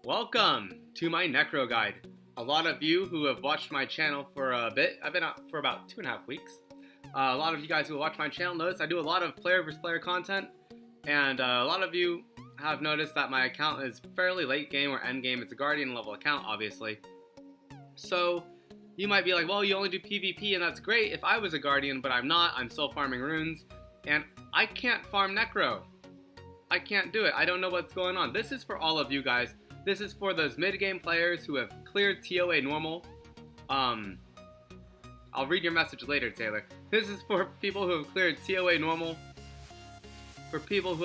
Welcome to my Necro guide. A lot of you who have watched my channel for a bit, I've been out for about 2.5 weeks. A lot of you guys who watch my channel notice I do a lot of player versus player content, and a lot of you have noticed that my account is fairly late game or end game. It's a Guardian level account, obviously. So you might be like, well, you only do PvP, and that's great if I was a Guardian, but I'm not. I'm still farming runes, and I can't farm Necro. I can't do it. I don't know what's going on. This is for all of you guys. This is for those mid-game players who have cleared TOA normal. I'll read your message later, Taylor. This is for people who have cleared TOA normal. For people who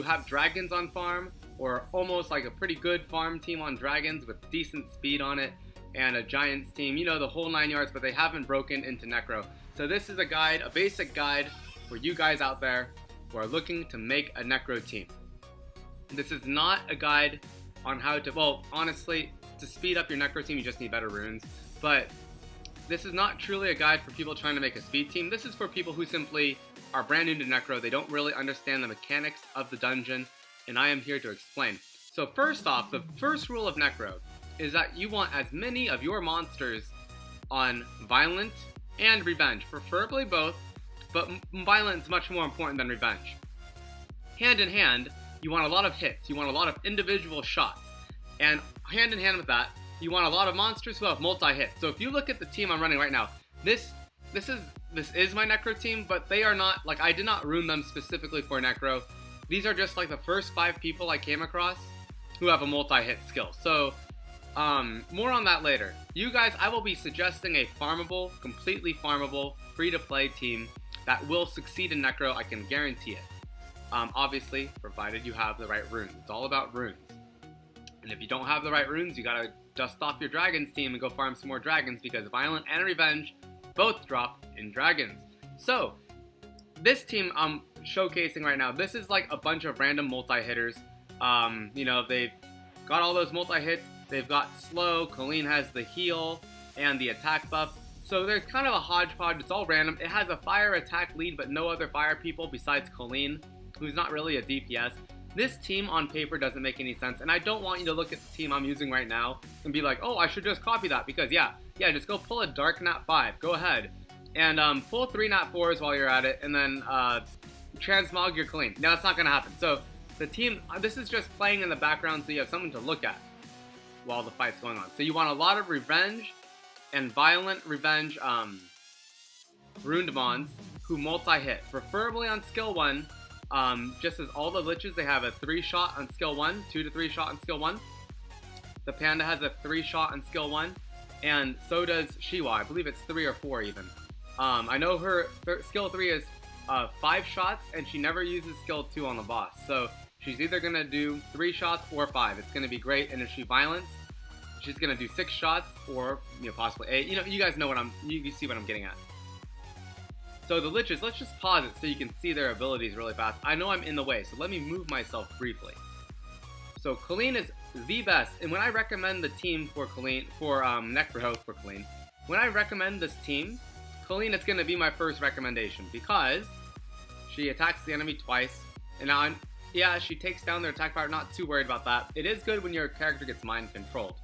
have dragons on farm, or almost like a pretty good farm team on dragons with decent speed on it, and a giants team, you know, the whole 9 yards, but they haven't broken into Necro. So this is a guide, a basic guide for you guys out there who are looking to make a Necro team. This is not a guide on how to, well, honestly, to speed up your Necro team, you just need better runes. But this is not truly a guide for people trying to make a speed team. This is for people who simply are brand new to Necro. They don't really understand the mechanics of the dungeon, and I am here to explain. So first off, the first rule of Necro is that you want as many of your monsters on Violent and Revenge, preferably both, but Violent is much more important than Revenge. Hand in hand, you want a lot of hits, you want a lot of individual shots, and hand in hand with that, you want a lot of monsters who have multi-hits. So if you look at the team I'm running right now, this is my Necro team, but they are not, like, I did not rune them specifically for Necro. These are just like the first 5 people I came across who have a multi-hit skill. So more on that later. You guys, I will be suggesting a farmable, completely farmable, free-to-play team that will succeed in Necro. I can guarantee it. Obviously, provided you have the right runes. It's all about runes. And if you don't have the right runes, you gotta dust off your dragons team and go farm some more dragons, because Violent and Revenge both drop in dragons. So, this team I'm showcasing right now, this is like a bunch of random multi-hitters. You know, they've got all those multi-hits. They've got slow, Colleen has the heal and the attack buff. So they're kind of a hodgepodge, it's all random. It has a fire attack lead, but no other fire people besides Colleen, who's not really a DPS. This team on paper doesn't make any sense, and I don't want you to look at the team I'm using right now and be like, oh, I should just copy that, because yeah, just go pull a Dark Nat 5, go ahead, and pull 3 Nat 4s while you're at it, and then transmog your Colleen. Now, that's not going to happen. So the team, this is just playing in the background so you have something to look at while the fight's going on. So you want a lot of Revenge and Violent Revenge runed mons who multi-hit, preferably on skill 1. Just as all the liches, they have a 3-shot on skill 1, 2 to 3 shot on skill 1. The panda has a 3-shot on skill 1, and so does Shiwa. I believe it's 3 or 4 even. I know her skill 3 is 5 shots, and she never uses skill 2 on the boss. So she's either gonna do 3 shots or 5. It's gonna be great, and if she violence, she's gonna do 6 shots or, you know, possibly 8. You know, you guys know what you see what I'm getting at. So the liches, let's just pause it so you can see their abilities really fast. I know I'm in the way, so let me move myself briefly. So Colleen is the best, and when I recommend the team for Colleen, for Necro for Colleen, when I recommend this team, Colleen is going to be my first recommendation, because she attacks the enemy twice, and now yeah, she takes down their attack power, not too worried about that. It is good when your character gets mind controlled.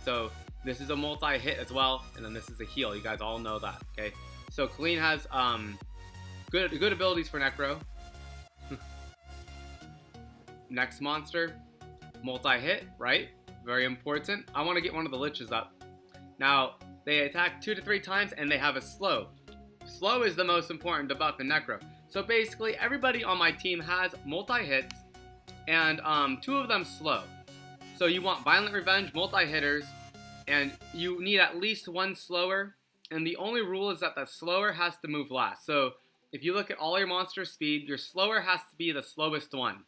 So this is a multi-hit as well, and then this is a heal. You guys all know that, okay? So Colleen has good abilities for Necro. Next monster, multi-hit, right? Very important. I want to get one of the liches up. Now, they attack 2 to 3 times, and they have a slow. Slow is the most important debuff in Necro. So basically, everybody on my team has multi-hits, and 2 of them slow. So you want Violent Revenge, multi-hitters, and you need at least 1 slower. And the only rule is that the slower has to move last. So if you look at all your monster speed, your slower has to be the slowest one.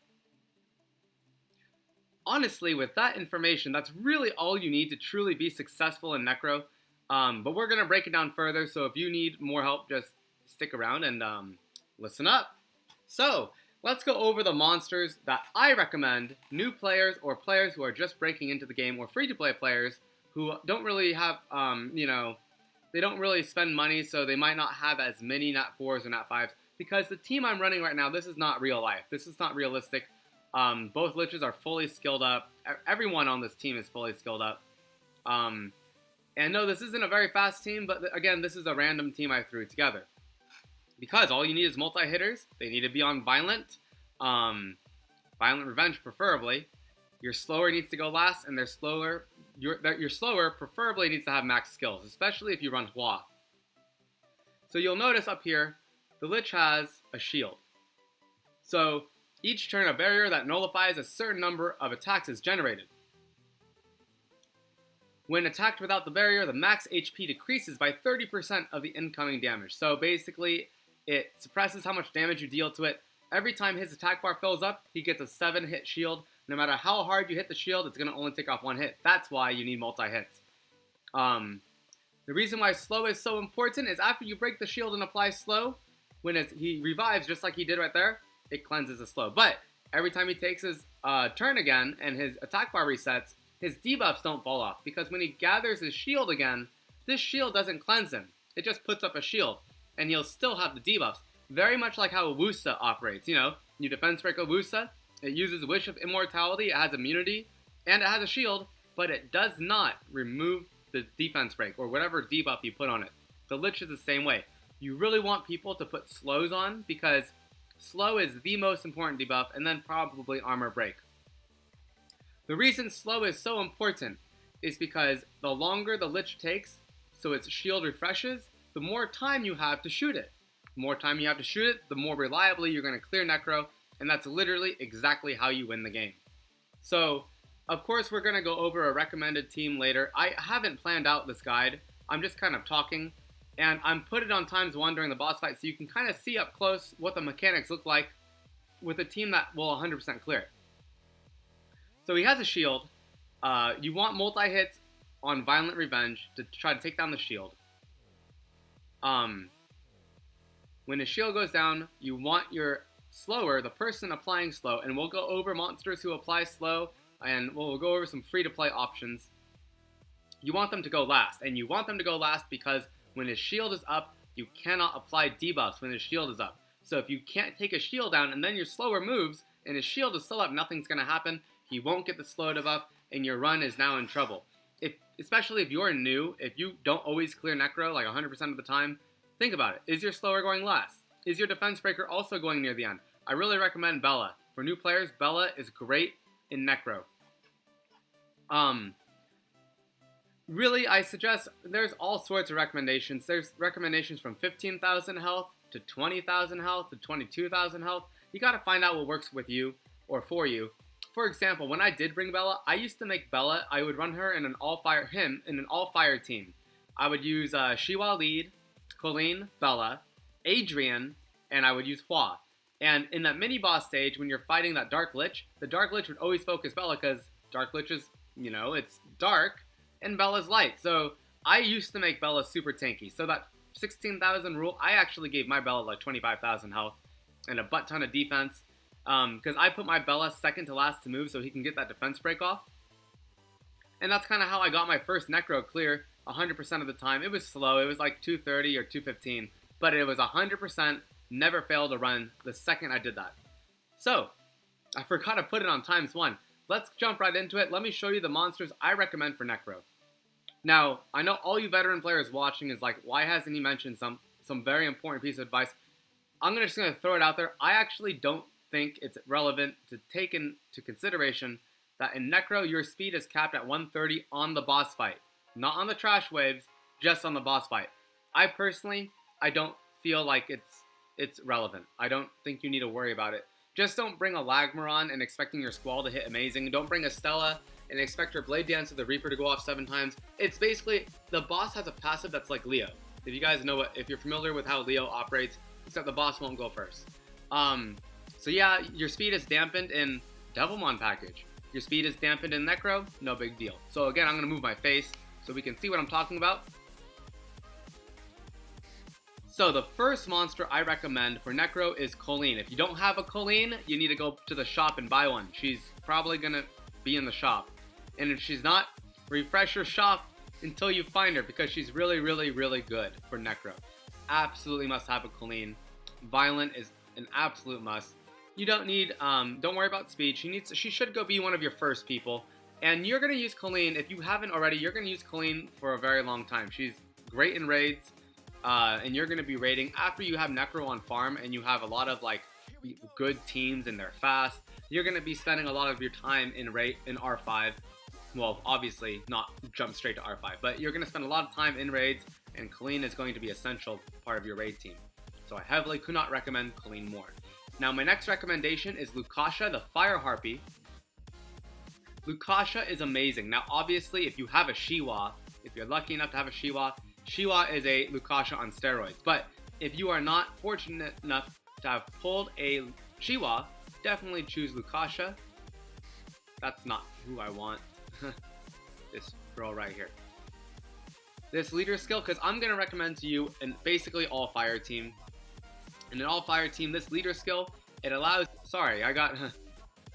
Honestly, with that information, that's really all you need to truly be successful in Necro. But we're going to break it down further, so if you need more help, just stick around and listen up. So let's go over the monsters that I recommend new players or players who are just breaking into the game, or free-to-play players who don't really have, you know, they don't really spend money, so they might not have as many Nat 4s or Nat 5s, because the team I'm running right now, this is not real life. This is not realistic. Both Liches are fully skilled up. Everyone on this team is fully skilled up. And no, this isn't a very fast team, but again, this is a random team I threw together. Because all you need is multi-hitters. They need to be on Violent. Violent Revenge, preferably. Your slower needs to go last, and your slower preferably needs to have max skills, especially if you run Hua. So you'll notice up here, the Lich has a shield. So each turn, a barrier that nullifies a certain number of attacks is generated. When attacked without the barrier, the max HP decreases by 30% of the incoming damage. So basically, it suppresses how much damage you deal to it. Every time his attack bar fills up, he gets a 7-hit shield. No matter how hard you hit the shield, it's going to only take off 1 hit. That's why you need multi-hits. The reason why slow is so important is after you break the shield and apply slow, when he revives just like he did right there, it cleanses the slow. But every time he takes his turn again and his attack bar resets, his debuffs don't fall off. Because when he gathers his shield again, this shield doesn't cleanse him. It just puts up a shield. And he'll still have the debuffs. Very much like how Wusa operates. You know, you defense break a Wusa. It uses Wish of Immortality. It has immunity. And it has a shield. But it does not remove the defense break or whatever debuff you put on it. The Lich is the same way. You really want people to put slows on because slow is the most important debuff, and then probably armor break. The reason slow is so important is because the longer the Lich takes, so its shield refreshes, the more time you have to shoot it. The more time you have to shoot it, the more reliably you're going to clear Necro, and that's literally exactly how you win the game. So, of course, we're going to go over a recommended team later. I haven't planned out this guide. I'm just kind of talking, and I'm put it on ×1 during the boss fight so you can kind of see up close what the mechanics look like with a team that will 100% clear it. So he has a shield. You want multi-hits on Violent Revenge to try to take down the shield. When his shield goes down, you want your slower, the person applying slow, and we'll go over monsters who apply slow, and we'll go over some free-to-play options. You want them to go last, and you want them to go last because when his shield is up, you cannot apply debuffs when his shield is up. So if you can't take his shield down and then your slower moves, and his shield is still up, nothing's going to happen. He won't get the slow debuff, and your run is now in trouble. Especially if you're new, if you don't always clear Necro like 100% of the time, think about it. Is your slower going last? Is your defense breaker also going near the end? I really recommend Bella. For new players, Bella is great in Necro. Really, I suggest there's all sorts of recommendations. There's recommendations from 15,000 health to 20,000 health to 22,000 health. You gotta find out what works with you or for you. For example, when I did bring Bella, I used to make Bella, I would run her in an all-fire team. I would use Shiwa lead, Colleen, Bella, Adrian, and I would use Hua. And in that mini-boss stage, when you're fighting that Dark Lich, the Dark Lich would always focus Bella because Dark Lich is, you know, it's dark and Bella's light. So I used to make Bella super tanky. So that 16,000 rule, I actually gave my Bella like 25,000 health and a butt ton of defense. Because I put my Bella second to last to move so he can get that defense break off. And that's kind of how I got my first Necro clear 100% of the time. It was slow. It was like 230 or 215. But it was 100%, never failed to run the second I did that. So, I forgot to put it on ×1. Let's jump right into it. Let me show you the monsters I recommend for Necro. Now, I know all you veteran players watching is like, why hasn't he mentioned some very important piece of advice? I'm just going to throw it out there. I actually don't think it's relevant to take into consideration that in Necro, your speed is capped at 130 on the boss fight. Not on the trash waves, just on the boss fight. I personally, I don't feel like it's relevant. I don't think you need to worry about it. Just don't bring a Lagmaron and expecting your Squall to hit amazing. Don't bring a Stella and expect your Blade Dance with the Reaper to go off 7 times. It's basically, the boss has a passive that's like Leo. If you guys know if you're familiar with how Leo operates, except the boss won't go first. So yeah, your speed is dampened in Devilmon package. Your speed is dampened in Necro, no big deal. So again, I'm going to move my face so we can see what I'm talking about. So the first monster I recommend for Necro is Colleen. If you don't have a Colleen, you need to go to the shop and buy one. She's probably going to be in the shop. And if she's not, refresh your shop until you find her because she's really, really, really good for Necro. Absolutely must have a Colleen. Violent is an absolute must. You don't need, don't worry about speed. She should go be one of your first people. And you're going to use Colleen, if you haven't already, you're going to use Colleen for a very long time. She's great in raids, and you're going to be raiding after you have Necro on farm and you have a lot of like good teams and they're fast. You're going to be spending a lot of your time in R5. Well, obviously not jump straight to R5, but you're going to spend a lot of time in raids, and Colleen is going to be an essential part of your raid team. So I heavily could not recommend Colleen more. Now my next recommendation is Lukasha, the Fire Harpy. Lukasha is amazing. Now obviously if you have a Shiwa, if you're lucky enough to have a Shiwa, Shiwa is a Lukasha on steroids. But if you are not fortunate enough to have pulled a Shiwa, definitely choose Lukasha. That's not who I want. This girl right here. This leader skill, because I'm going to recommend to you in basically all fire team. In an all fire team, this leader skill, it allows, sorry, I got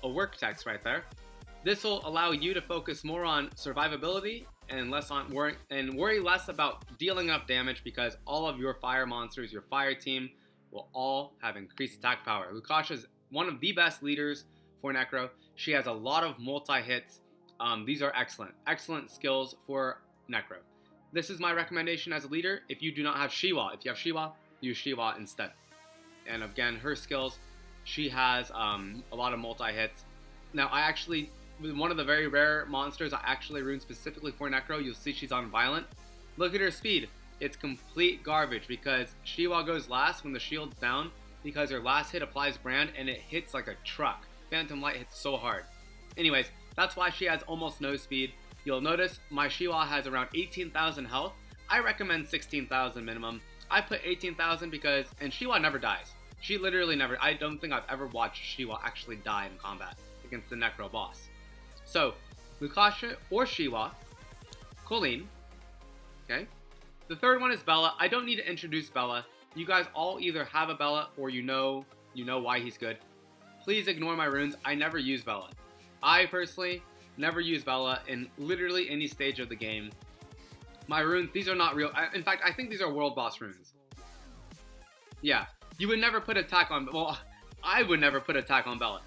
a work text right there. This will allow you to focus more on survivability and less on worry less about dealing enough damage, because all of your fire monsters, your fire team, will all have increased attack power. Lukasha is one of the best leaders for Necro. She has a lot of multi-hits. These are excellent skills for Necro. This is my recommendation as a leader. If you do not have Shiwa, if you have Shiwa, use Shiwa instead. And again, her skills, she has a lot of multi-hits. Now, I actually, one of the very rare monsters I actually ruined specifically for Necro, you'll see she's on Violent. Look at her speed. It's complete garbage because Shiwa goes last when the shield's down, because her last hit applies brand and it hits like a truck. Phantom Light hits so hard. Anyways, that's why she has almost no speed. You'll notice my Shiwa has around 18,000 health. I recommend 16,000 minimum. I put 18,000 because, and Shiwa never dies. She literally never, I don't think I've ever watched Shiwa actually die in combat against the Necro boss. So, Lukasha or Shiwa, Colleen, okay? The third one is Bella. I don't need to introduce Bella. You guys all either have a Bella or you know why he's good. Please ignore my runes. I never use Bella. I personally never use Bella in literally any stage of the game. My runes, these are not real. In fact, I think these are world boss runes. Yeah, you would never put attack on, well, I would never put attack on Bella.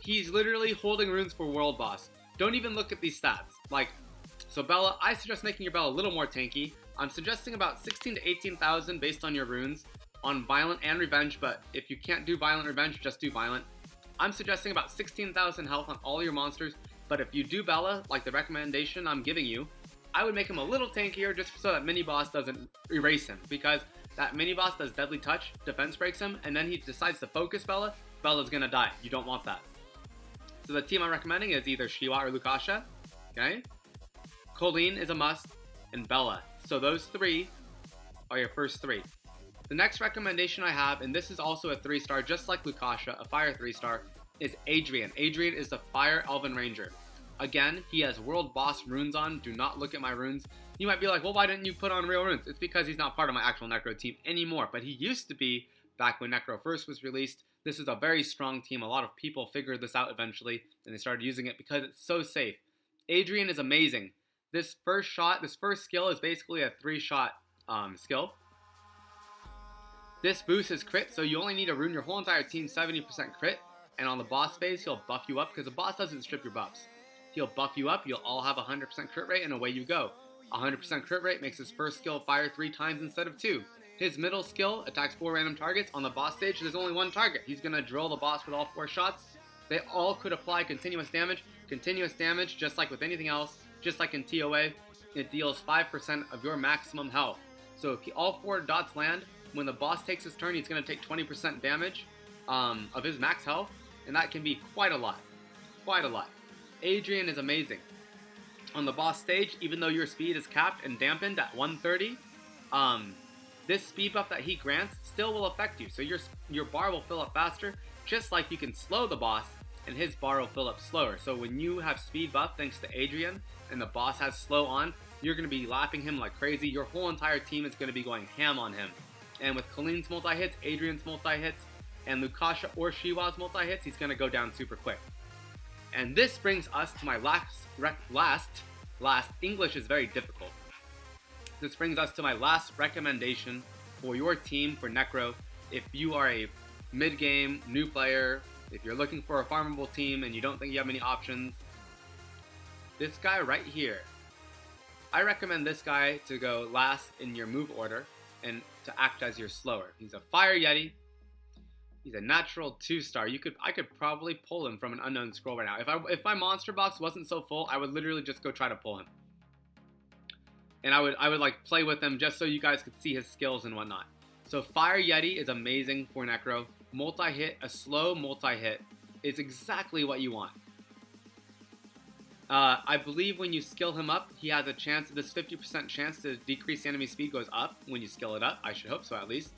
He's literally holding runes for world boss. Don't even look at these stats. Like, so Bella, I suggest making your Bella a little more tanky. I'm suggesting about 16 to 18,000 based on your runes on Violent and Revenge, but if you can't do Violent Revenge, just do Violent. I'm suggesting about 16,000 health on all your monsters, but if you do Bella, like the recommendation I'm giving you, I would make him a little tankier just so that mini-boss doesn't erase him, because that mini-boss does Deadly Touch, defense breaks him, and then he decides to focus Bella, Bella's gonna die. You don't want that. So the team I'm recommending is either Shiwa or Lukasha, okay? Colleen is a must, and Bella. So those three are your first three. The next recommendation I have, and this is also a 3-star, just like Lukasha, a fire 3-star, is Adrian. Adrian is the Fire Elven Ranger. Again, he has world boss runes on. Do not look at my runes. You might be like, well, why didn't you put on real runes? It's because he's not part of my actual Necro team anymore, but he used to be back when Necro first was released. This is a very strong team. A lot of people figured this out eventually, and they started using it because it's so safe. Adrian is amazing. This first skill is basically a 3-shot skill. This boosts his crit, so you only need to rune your whole entire team 70% crit, and on the boss phase, he'll buff you up, because the boss doesn't strip your buffs. He'll buff you up, you'll all have 100% crit rate, and away you go. 100% crit rate makes his first skill fire 3 times instead of 2. His middle skill attacks 4 random targets. On the boss stage, there's only 1 target. He's going to drill the boss with all 4 shots. They all could apply continuous damage. Continuous damage, just like with anything else, just like in TOA, it deals 5% of your maximum health. So if all 4 dots land, when the boss takes his turn, he's going to take 20% damage of his max health, and that can be quite a lot. Quite a lot. Adrian is amazing. On the boss stage, even though your speed is capped and dampened at 130, this speed buff that he grants still will affect you. So your bar will fill up faster, just like you can slow the boss, and his bar will fill up slower. So when you have speed buff thanks to Adrian, and the boss has slow on, you're going to be lapping him like crazy. Your whole entire team is going to be going ham on him. And with Colleen's multi-hits, Adrian's multi-hits, and Lukasha or Shiwa's multi-hits, he's going to go down super quick. And this brings us to my last, English is very difficult. This brings us to my last recommendation for your team for Necro. If you are a mid-game, new player, if you're looking for a farmable team and you don't think you have many options, this guy right here, I recommend this guy to go last in your move order and to act as your slower. He's a Fire Yeti. He's a natural 2-star. I could probably pull him from an unknown scroll right now. If my monster box wasn't so full, I would literally just go try to pull him. And I would like play with him just so you guys could see his skills and whatnot. So Fire Yeti is amazing for Necro. Multi-hit, a slow multi-hit is exactly what you want. I believe when you skill him up, he has a chance, this 50% chance to decrease the enemy speed goes up when you skill it up. I should hope so at least.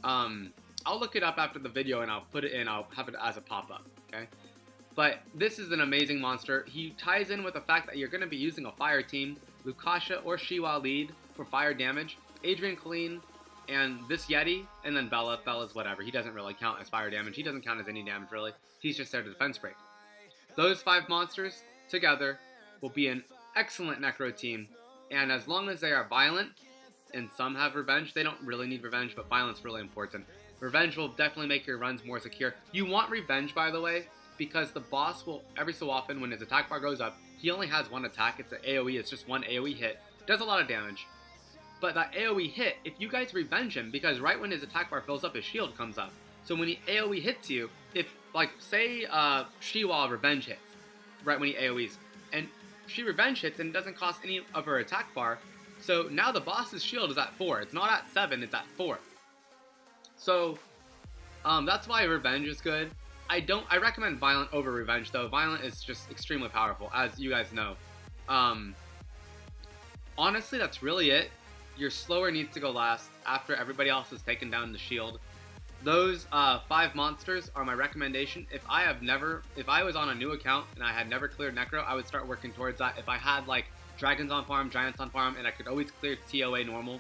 I'll look it up after the video and I'll put it in, I'll have it as a pop-up, okay? But this is an amazing monster. He ties in with the fact that you're going to be using a fire team. Lukasha or Shiwa lead for fire damage. Adrian Colleen and this Yeti, and then Bella. Bella's whatever. He doesn't really count as fire damage. He doesn't count as any damage really. He's just there to defense break. Those 5 monsters together will be an excellent Necro team. And as long as they are violent, and some have revenge, they don't really need revenge, but violence is really important. Revenge will definitely make your runs more secure. You want revenge, by the way, because the boss will, every so often, when his attack bar goes up, he only has 1 attack. It's an AoE. It's just 1 AoE hit. Does a lot of damage. But that AoE hit, if you guys revenge him, because right when his attack bar fills up, his shield comes up. So when he AoE hits you, if, like, say, Shiwa revenge hits, right when he AoEs, and she revenge hits and doesn't cost any of her attack bar, so now the boss's shield is at 4. It's not at 7, it's at 4. So, that's why revenge is good. I recommend violent over revenge though. Violent is just extremely powerful, as you guys know. Honestly, that's really it. Your slower needs to go last after everybody else has taken down the shield. Those 5 monsters are my recommendation. If I was on a new account and I had never cleared Necro, I would start working towards that. If I had like dragons on farm, giants on farm, and I could always clear TOA normal.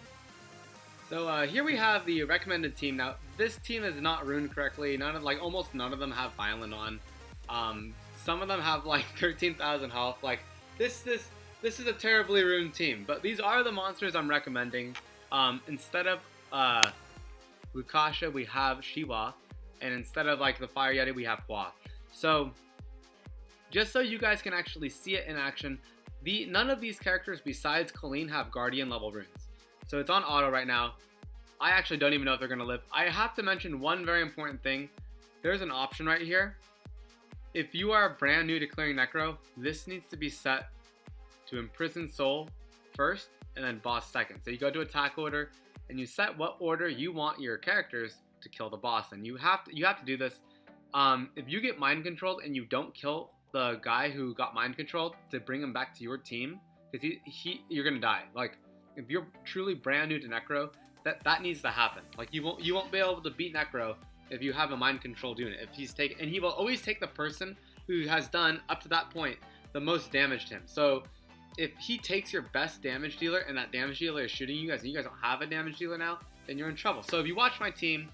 So here we have the recommended team. Now this team is not runed correctly. Almost none of them have violent on. Some of them have like 13,000 health. Like this is a terribly runed team. But these are the monsters I'm recommending. Instead of Lukasha, we have Shiwa, and instead of like the Fire Yeti, we have Hua. So just so you guys can actually see it in action, none of these characters besides Colleen have Guardian level runes. So it's on auto right now. I actually don't even know if they're going to live. I have to mention one very important thing. There's an option right here. If you are brand new to clearing Necro, this needs to be set to Imprison Soul first and then Boss second. So you go to attack order and you set what order you want your characters to kill the boss. And you have to do this. If you get mind controlled and you don't kill the guy who got mind controlled to bring him back to your team, because you're going to die. Like, if you're truly brand new to Necro, that needs to happen. Like you won't be able to beat Necro if you have a mind controlled unit. And he will always take the person who has done up to that point the most damage to him. So if he takes your best damage dealer and that damage dealer is shooting you guys and you guys don't have a damage dealer now, then you're in trouble. So if you watch my team,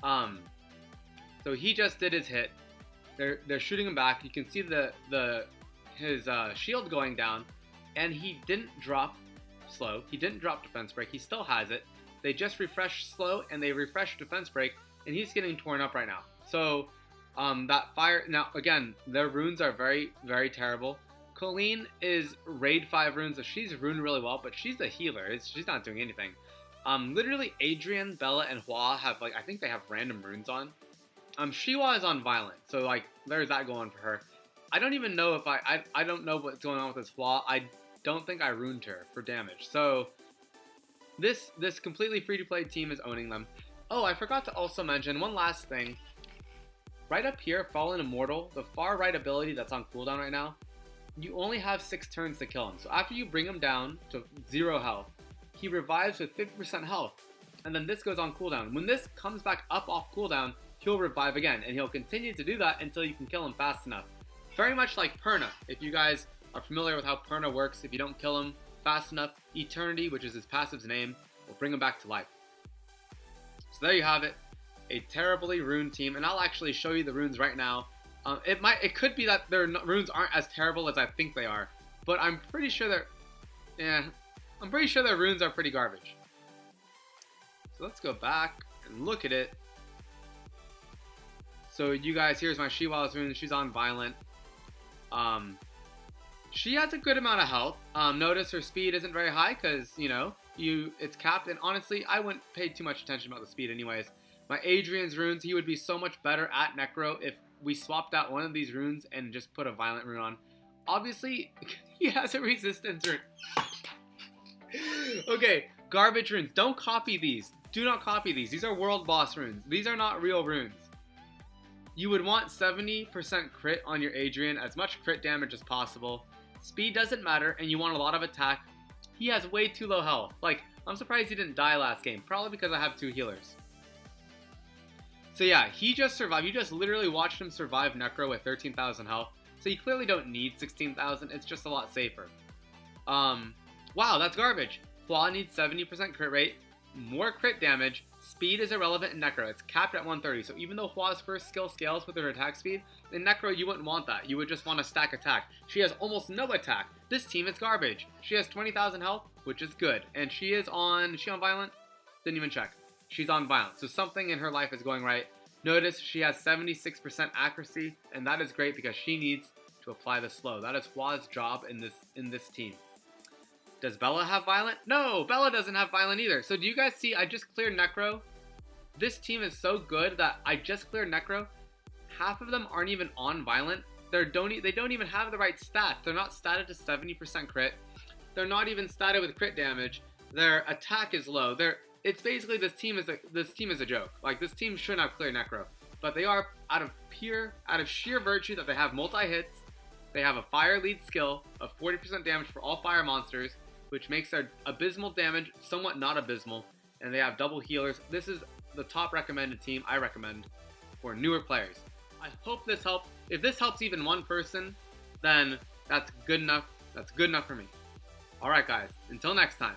so he just did his hit. They're shooting him back. You can see his shield going down, and he didn't drop slow. He didn't drop defense break. He still has it. They just refreshed slow and they refreshed defense break, and he's getting torn up right now. So that fire, now again, their runes are very, very terrible. Colleen is raid 5 runes, so she's runed really well, but she's a healer. She's not doing anything. Literally Adrian, Bella, and Hua have I think they have random runes on. Shiwa is on violent, so like there's that going for her. I don't even know if I don't know what's going on with this Hua. I don't think I ruined her for damage. So this completely free-to-play team is owning them. Oh, I forgot to also mention one last thing. Right up here, Fallen Immortal, the far right ability that's on cooldown right now, you only have 6 turns to kill him. So after you bring him down to 0 health, he revives with 50% health. And then this goes on cooldown. When this comes back up off cooldown, he'll revive again. And he'll continue to do that until you can kill him fast enough. Very much like Perna. If you guys are familiar with how Perna works, if you don't kill him fast enough, Eternity, which is his passive's name, will bring him back to life. So there you have it. A terribly runed team. And I'll actually show you the runes right now. It could be that their runes aren't as terrible as I think they are. But I'm pretty sure I'm pretty sure their runes are pretty garbage. So let's go back and look at it. So you guys, here's my Shiwa's rune. She's on Violent. She has a good amount of health. Notice her speed isn't very high because, you know, it's capped. And honestly, I wouldn't pay too much attention about the speed anyways. My Adrian's runes, he would be so much better at Necro if we swapped out one of these runes and just put a Violent rune on. Obviously, he has a resistance rune. Okay, garbage runes. Don't copy these. Do not copy these. These are world boss runes. These are not real runes. You would want 70% crit on your Adrian, as much crit damage as possible. Speed doesn't matter, and you want a lot of attack. He has way too low health. Like, I'm surprised he didn't die last game. Probably because I have 2 healers. So yeah, he just survived. You just literally watched him survive Necro with 13,000 health. So you clearly don't need 16,000. It's just a lot safer. Wow, that's garbage. Hua needs 70% crit rate, more crit damage. Speed is irrelevant in Necro. It's capped at 130. So even though Hua's first skill scales with her attack speed, in Necro you wouldn't want that. You would just want to stack attack. She has almost no attack. This team is garbage. She has 20,000 health, which is good. And is she on Violent? Didn't even check. She's on Violent. So something in her life is going right. Notice she has 76% accuracy, and that is great because she needs to apply the slow. That is Hua's job in this team. Does Bella have Violent? No, Bella doesn't have Violent either. So do you guys see, I just cleared Necro. This team is so good that I just cleared Necro. Half of them aren't even on Violent. They don't even have the right stats. They're not statted to 70% crit. They're not even statted with crit damage. Their attack is low. It's basically this team is a joke. Like, this team shouldn't have cleared Necro. But they are out of sheer virtue that they have multi-hits. They have a fire lead skill of 40% damage for all fire monsters, which makes their abysmal damage somewhat not abysmal, and they have double healers. This is the top recommended team I recommend for newer players. I hope this helps. If this helps even one person, then that's good enough. That's good enough for me. Alright guys, until next time.